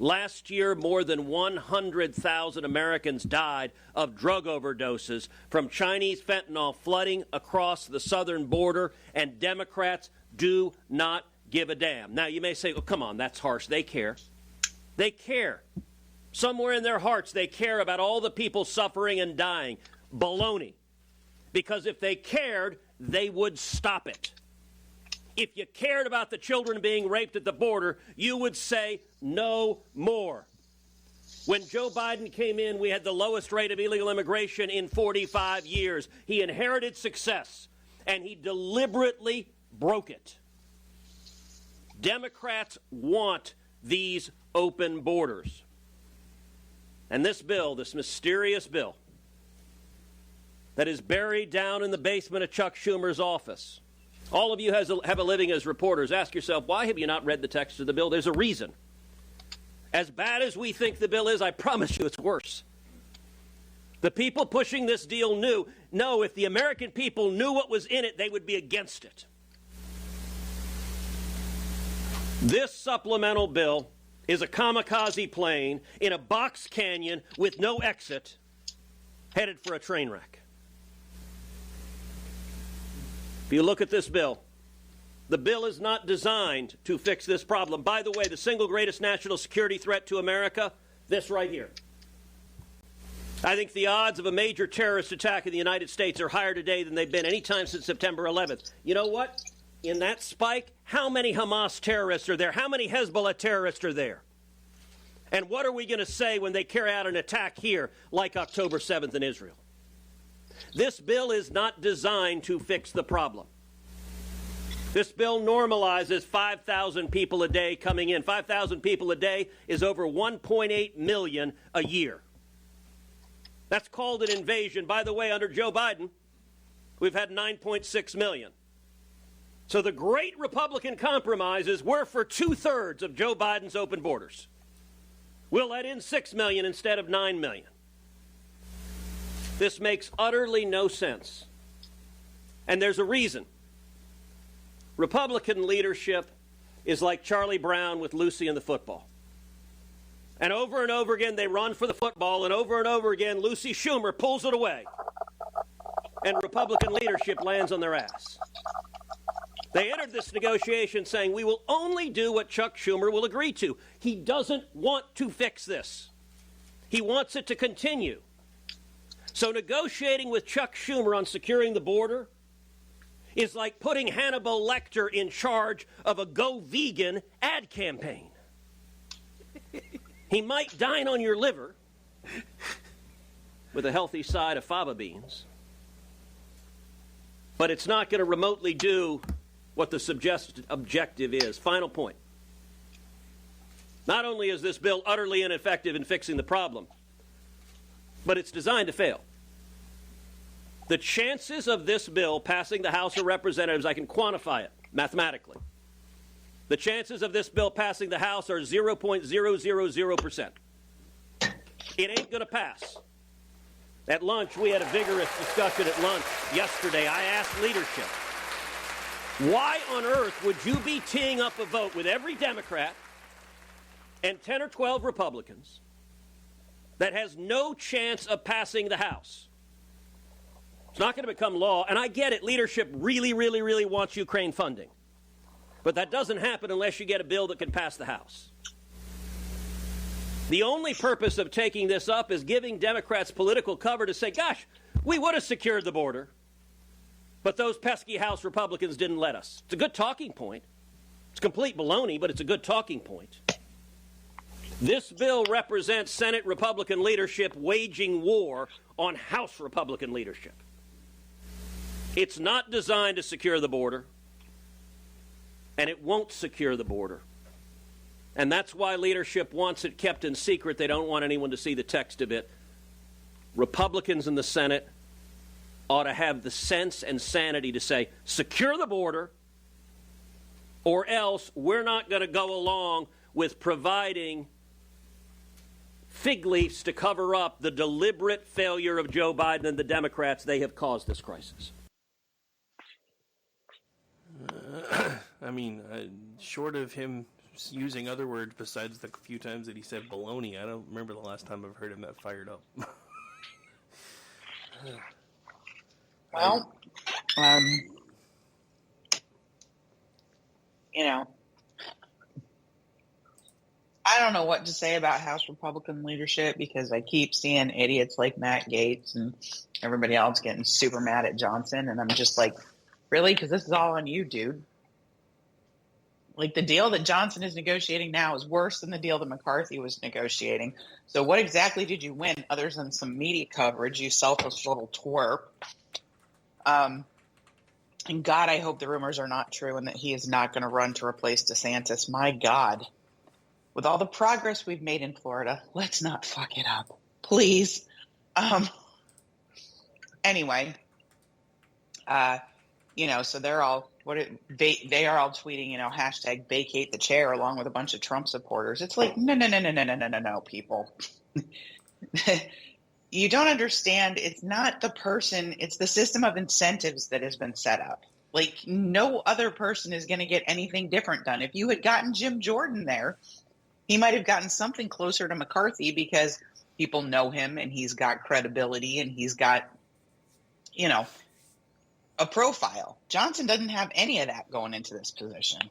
Last year, more than 100,000 Americans died of drug overdoses from Chinese fentanyl flooding across the southern border, and Democrats do not give a damn. Now, you may say, oh, come on, that's harsh. They care. They care. Somewhere in their hearts, they care about all the people suffering and dying. Baloney. Because if they cared, they would stop it. If you cared about the children being raped at the border, you would say no more. When Joe Biden came in, we had the lowest rate of illegal immigration in 45 years. He inherited success, and he deliberately broke it. Democrats want these open borders. And this bill, this mysterious bill, that is buried down in the basement of Chuck Schumer's office. All of you have a living as reporters. Ask yourself, why have you not read the text of the bill? There's a reason. As bad as we think the bill is, I promise you it's worse. The people pushing this deal knew, no, if the American people knew what was in it, they would be against it. This supplemental bill is a kamikaze plane in a box canyon with no exit, headed for a train wreck. If you look at this bill, the bill is not designed to fix this problem. By the way, the single greatest national security threat to America, this right here. I think the odds of a major terrorist attack in the United States are higher today than they've been any time since September 11th. You know what? In that spike, how many Hamas terrorists are there? How many Hezbollah terrorists are there? And what are we going to say when they carry out an attack here like October 7th in Israel? This bill is not designed to fix the problem. This bill normalizes 5,000 people a day coming in. 5,000 people a day is over 1.8 million a year. That's called an invasion. By the way, under Joe Biden, we've had 9.6 million. So the great Republican compromise is we're for 2/3 of Joe Biden's open borders. We'll let in 6 million instead of 9 million. This makes utterly no sense. And there's a reason. Republican leadership is like Charlie Brown with Lucy and the football. And over again, they run for the football, and over again, Lucy Schumer pulls it away. And Republican leadership lands on their ass. They entered this negotiation saying, we will only do what Chuck Schumer will agree to. He doesn't want to fix this. He wants it to continue. So negotiating with Chuck Schumer on securing the border is like putting Hannibal Lecter in charge of a Go Vegan ad campaign. He might dine on your liver with a healthy side of fava beans, but it's not going to remotely do what the suggested objective is. Final point. Not only is this bill utterly ineffective in fixing the problem, but it's designed to fail. The chances of this bill passing the House of Representatives, I can quantify it mathematically. The chances of this bill passing the House are 0.000%. It ain't going to pass. At lunch, we had a vigorous discussion at lunch yesterday. I asked leadership, why on earth would you be teeing up a vote with every Democrat and 10 or 12 Republicans that has no chance of passing the House? It's not going to become law, and I get it. Leadership really, really, really wants Ukraine funding. But that doesn't happen unless you get a bill that can pass the House. The only purpose of taking this up is giving Democrats political cover to say, gosh, we would have secured the border, but those pesky House Republicans didn't let us. It's a good talking point. It's complete baloney, but it's a good talking point. This bill represents Senate Republican leadership waging war on House Republican leadership. It's not designed to secure the border, and it won't secure the border. And that's why leadership wants it kept in secret. They don't want anyone to see the text of it. Republicans in the Senate ought to have the sense and sanity to say, secure the border, or else we're not going to go along with providing fig leaves to cover up the deliberate failure of Joe Biden and the Democrats. They have caused this crisis. I mean, short of him using other words besides the few times that he said baloney, I don't remember the last time I've heard him that fired up. Well, you know, I don't know what to say about House Republican leadership because I keep seeing idiots like Matt Gaetz and everybody else getting super mad at Johnson, and I'm just like, really? Because this is all on you, dude. Like, the deal that Johnson is negotiating now is worse than the deal that McCarthy was negotiating. So what exactly did you win other than some media coverage, you selfish little twerp? And God, I hope the rumors are not true and that he is not going to run to replace DeSantis. My God. With all the progress we've made in Florida, let's not fuck it up. Please. Anyway. So they're all they are all tweeting, hashtag vacate the chair along with a bunch of Trump supporters. It's like, no, people. You don't understand. It's not the person. It's the system of incentives that has been set up. Like, no other person is going to get anything different done. If you had gotten Jim Jordan there, he might have gotten something closer to McCarthy because people know him and he's got credibility and he's got, a profile. Johnson doesn't have any of that going into this position.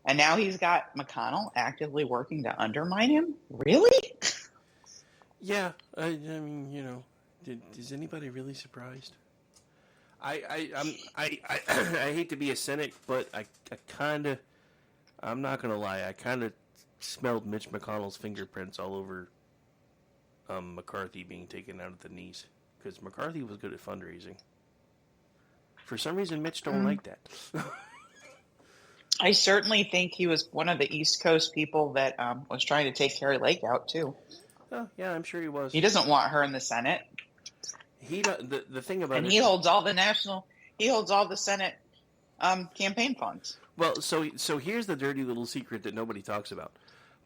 And now he's got McConnell actively working to undermine him? Really? Yeah. I mean, is anybody really surprised? I hate to be a cynic, but I kind of, I'm not going to lie, I kind of smelled Mitch McConnell's fingerprints all over McCarthy being taken out at the knees. Because McCarthy was good at fundraising. For some reason, Mitch don't like that. I certainly think he was one of the East Coast people that was trying to take Carrie Lake out, too. Oh, yeah, I'm sure he was. He doesn't want her in the Senate. The thing about and it, he holds all the Senate campaign funds. Well, so here's the dirty little secret that nobody talks about.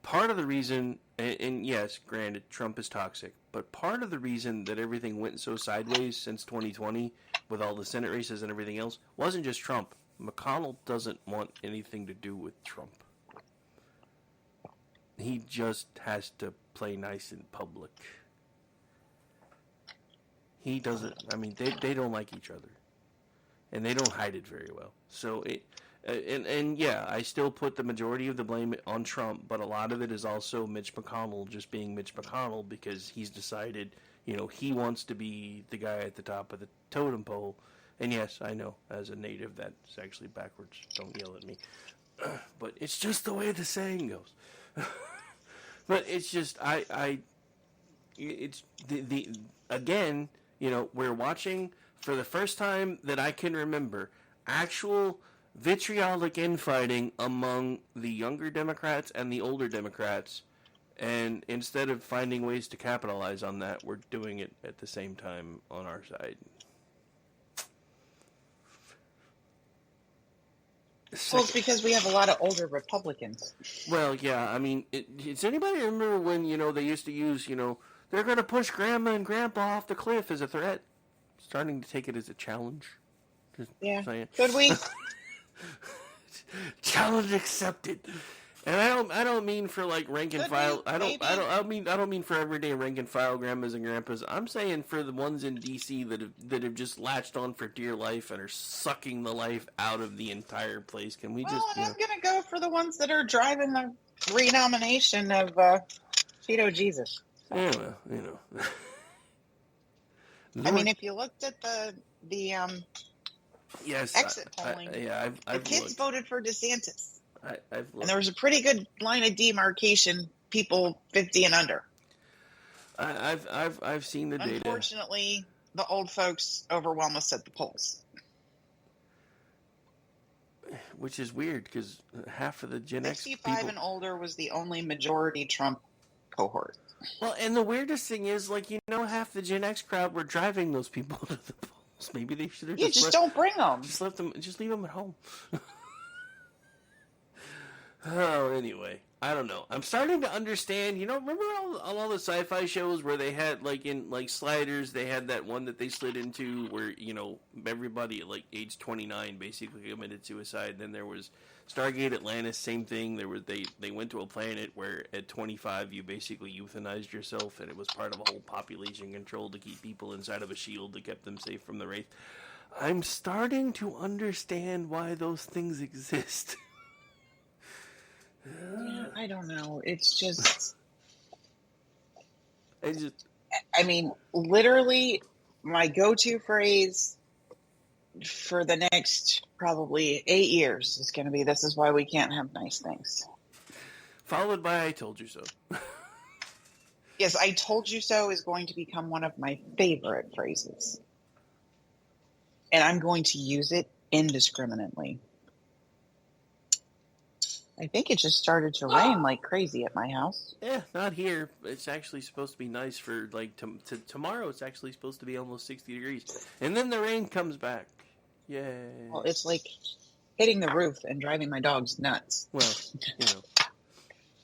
Part of the reason, and yes, granted, Trump is toxic, but part of the reason that everything went so sideways since 2020 with all the Senate races and everything else wasn't just Trump. McConnell doesn't want anything to do with Trump. He just has to play nice in public. He doesn't, I mean, they don't like each other. And they don't hide it very well. So, yeah, I still put the majority of the blame on Trump, but a lot of it is also Mitch McConnell just being Mitch McConnell because he's decided, he wants to be the guy at the top of the totem pole. And yes, I know, as a native, that's actually backwards. Don't yell at me. But it's just the way the saying goes. But it's just, it's again, we're watching for the first time that I can remember actual vitriolic infighting among the younger Democrats and the older Democrats. And instead of finding ways to capitalize on that, we're doing it at the same time on our side. Well, it's because we have a lot of older Republicans. Well, yeah, I mean, does anybody remember when, they used to use, they're going to push Grandma and Grandpa off the cliff as a threat? Starting to take it as a challenge. Just saying. Could we? Challenge accepted. And I don't mean for like rank and file. I don't mean for everyday rank and file grandmas and grandpas. I'm saying for the ones in DC that have just latched on for dear life and are sucking the life out of the entire place. Can we just? I'm gonna go for the ones that are driving the renomination of Cheeto Jesus. Yeah, well, I mean, if you looked at the exit polling, I've the kids looked. voted for DeSantis. I've looked. And there was a pretty good line of demarcation, people 50 and under. I've seen the data. Unfortunately, the old folks overwhelm us at the polls. Which is weird, because half of the Gen X 65 people... and older was the only majority Trump cohort. Well, and the weirdest thing is, half the Gen X crowd were driving those people to the polls. Maybe they should have don't bring them. Just leave them at home. Oh, anyway, I don't know. I'm starting to understand. Remember all the sci-fi shows where they had in Sliders, they had that one that they slid into where everybody at age 29 basically committed suicide. Then there was Stargate Atlantis, same thing. They went to a planet where at 25 you basically euthanized yourself, and it was part of a whole population control to keep people inside of a shield that kept them safe from the wraith. I'm starting to understand why those things exist. Yeah, I don't know. It's just... I mean, literally, my go-to phrase for the next probably 8 years is going to be, this is why we can't have nice things. Followed by, I told you so. Yes, I told you so is going to become one of my favorite phrases. And I'm going to use it indiscriminately. I think it just started to rain like crazy at my house. Yeah, not here. It's actually supposed to be nice for tomorrow. It's actually supposed to be almost 60 degrees, and then the rain comes back. Yay! Well, it's like hitting the roof and driving my dogs nuts. Well,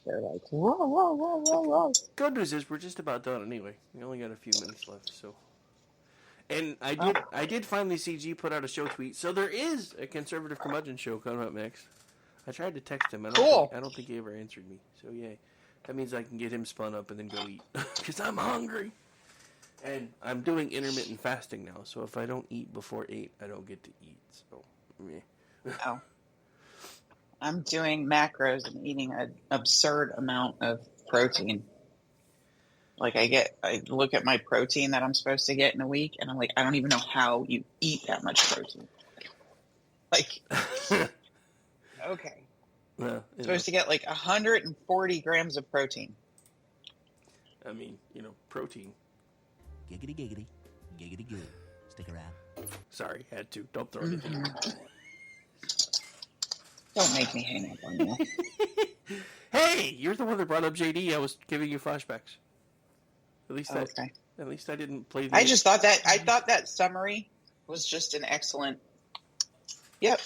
they're like, whoa, whoa, whoa, whoa, whoa. Good news is we're just about done anyway. We only got a few minutes left, so. And I did finally see G put out a show tweet, so there is a conservative curmudgeon show coming up next. I tried to text him. I don't think he ever answered me. So, yay. That means I can get him spun up and then go eat. Because I'm hungry. And I'm doing intermittent fasting now. So, if I don't eat before 8, I don't get to eat. So, yeah. Oh. I'm doing macros and eating an absurd amount of protein. I look at my protein that I'm supposed to get in a week. And I'm like, I don't even know how you eat that much protein. Okay. Well, supposed to get 140 grams of protein. I mean, protein. Giggity, giggity. Giggity, giggity. Stick around. Sorry, had to. Don't throw anything. Don't make me hang up on you. Hey, you're the one that brought up JD. I was giving you flashbacks. At least I didn't play the... I thought that summary was just an excellent... Yep.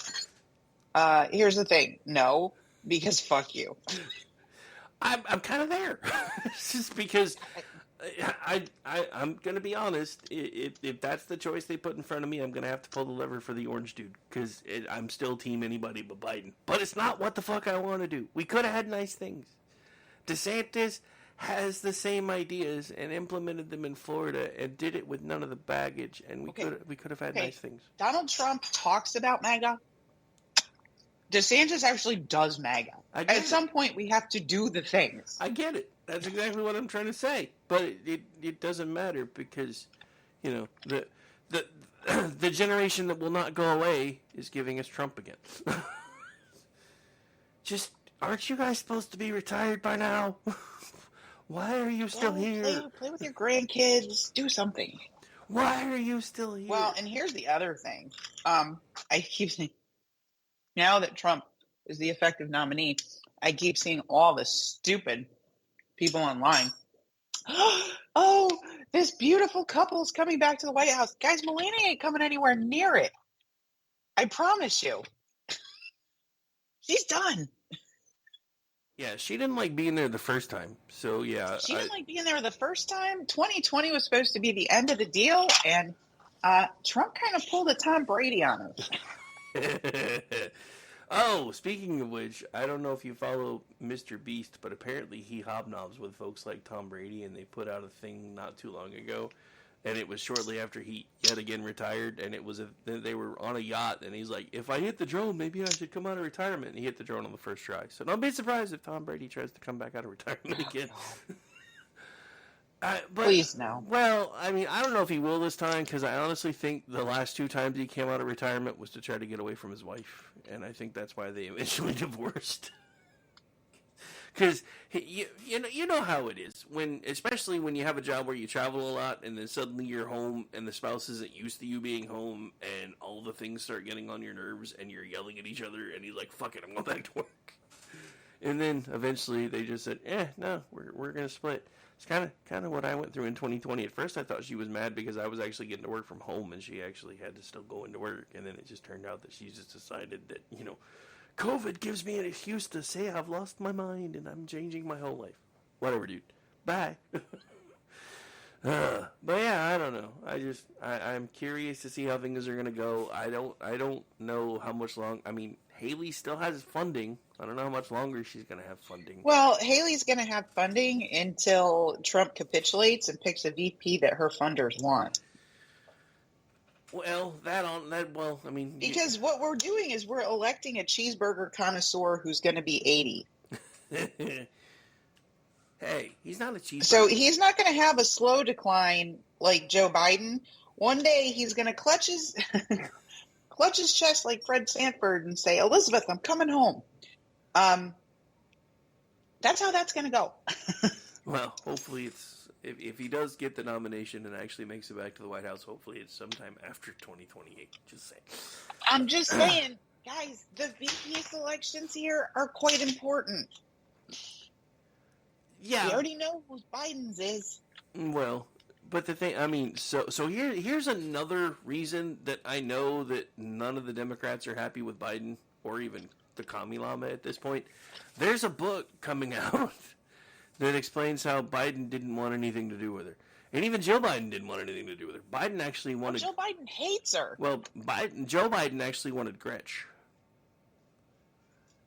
Here's the thing. No, because fuck you. I'm kind of there. It's just because I'm gonna be honest. If that's the choice they put in front of me, I'm gonna have to pull the lever for the orange dude because I'm still team anybody but Biden. But it's not what the fuck I want to do. We could have had nice things. DeSantis has the same ideas and implemented them in Florida and did it with none of the baggage, and we could have had nice things. Donald Trump talks about MAGA. DeSantis actually does MAGA. At some point, we have to do the things. I get it. That's exactly what I'm trying to say. But it doesn't matter because, the the generation that will not go away is giving us Trump again. Just, aren't you guys supposed to be retired by now? Why are you still here? Play with your grandkids. Do something. Why are you still here? Well, and here's the other thing. I keep saying, now that Trump is the effective nominee, I keep seeing all the stupid people online. Oh, this beautiful couple is coming back to the White House. Guys, Melania ain't coming anywhere near it. I promise you. She's done. Yeah, she didn't like being there the first time. So, yeah. She didn't like being there the first time. 2020 was supposed to be the end of the deal, and Trump kind of pulled a Tom Brady on us. Oh, speaking of which, I don't know if you follow Mr. Beast, but apparently he hobnobs with folks like Tom Brady, and they put out a thing not too long ago, and it was shortly after he yet again retired, and it was they were on a yacht, and he's like, if I hit the drone, maybe I should come out of retirement, and he hit the drone on the first try. So don't be surprised if Tom Brady tries to come back out of retirement again. Please, no. Well, I mean, I don't know if he will this time, because I honestly think the last two times he came out of retirement was to try to get away from his wife, and I think that's why they eventually divorced. Because you know how it is, especially when you have a job where you travel a lot, and then suddenly you're home, and the spouse isn't used to you being home, and all the things start getting on your nerves, and you're yelling at each other, and he's like, fuck it, I'm going back to work. And then eventually they just said, no, we're going to split. It's kind of what I went through in 2020. At first I thought she was mad because I was actually getting to work from home and she actually had to still go into work. And then it just turned out that she just decided that, COVID gives me an excuse to say I've lost my mind and I'm changing my whole life. Whatever, dude. Bye. But yeah, I don't know. I'm curious to see how things are going to go. I don't know how much long. I mean, Haley still has funding. I don't know how much longer she's going to have funding. Well, Haley's going to have funding until Trump capitulates and picks a VP that her funders want. Well, I mean... Because what we're doing is we're electing a cheeseburger connoisseur who's going to be 80. Hey, he's not a cheeseburger. So he's not going to have a slow decline like Joe Biden. One day he's going to clutch his chest like Fred Sanford and say, Elizabeth, I'm coming home. That's how that's going to go. Well, hopefully if he does get the nomination and actually makes it back to the White House, hopefully it's sometime after 2028. Just saying. I'm just saying, guys, the VP selections here are quite important. Yeah. We already know who Biden's is. Well, but the thing, I mean, so here's another reason that I know that none of the Democrats are happy with Biden, or even the Kami Lama at this point. There's a book coming out that explains how Biden didn't want anything to do with her. And even Joe Biden didn't want anything to do with her. Biden actually wanted... Joe Biden hates her. Well, Joe Biden actually wanted Gretsch.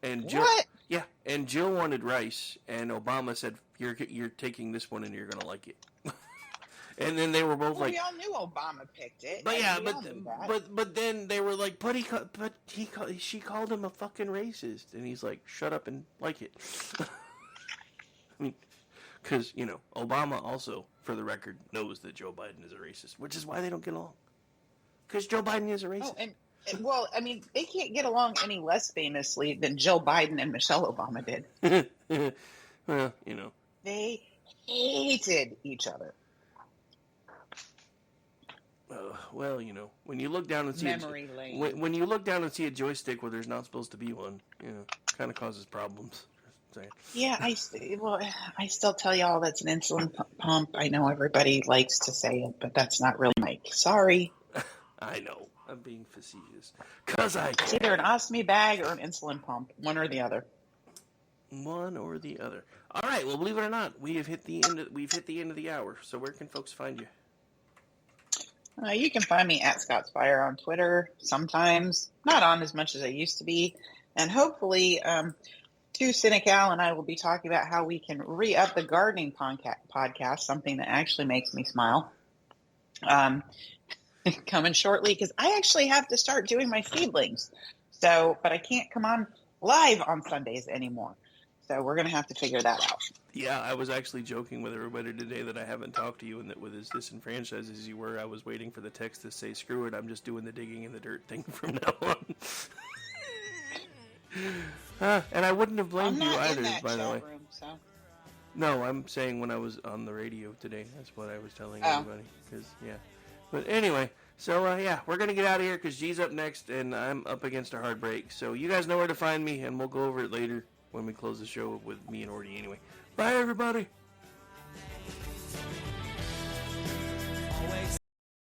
And Jill, what? Yeah, and Jill wanted Rice, and Obama said, "You're taking this one, and you're gonna like it." And then they were both like, "We all knew Obama picked it." But yeah, but then they were like, she called him a fucking racist, and he's like, "Shut up and like it." I mean, because Obama also, for the record, knows that Joe Biden is a racist, which is why they don't get along. Because Joe Biden is a racist. Oh, well, I mean, they can't get along any less famously than Joe Biden and Michelle Obama did. Well, They hated each other. Well, when you look down and see when you look down and see a joystick where there's not supposed to be one, kind of causes problems. Yeah, I still tell y'all that's an insulin pump. I know everybody likes to say it, but that's not really Mike. Sorry. I know. I'm being facetious. It's either an ostomy bag or an insulin pump, one or the other. One or the other. All right. Well, believe it or not, we have hit the end. We've hit the end of the hour. So where can folks find you? You can find me at Scottsfire on Twitter. Sometimes not on as much as I used to be, and hopefully, too cynical, and I will be talking about how we can re-up the gardening podcast. Something that actually makes me smile. Coming shortly, because I actually have to start doing my seedlings. So, but I can't come on live on Sundays anymore. So we're going to have to figure that out. Yeah, I was actually joking with everybody today that I haven't talked to you, and that with as disenfranchised as you were, I was waiting for the text to say, screw it, I'm just doing the digging in the dirt thing from now on. And I wouldn't have blamed you either, by the way. Room, so. No, I'm saying when I was on the radio today. That's what I was telling everybody. Cause, yeah. But anyway, so yeah, we're going to get out of here because G's up next, and I'm up against a hard break. So you guys know where to find me, and we'll go over it later when we close the show with me and Orty anyway. Bye, everybody.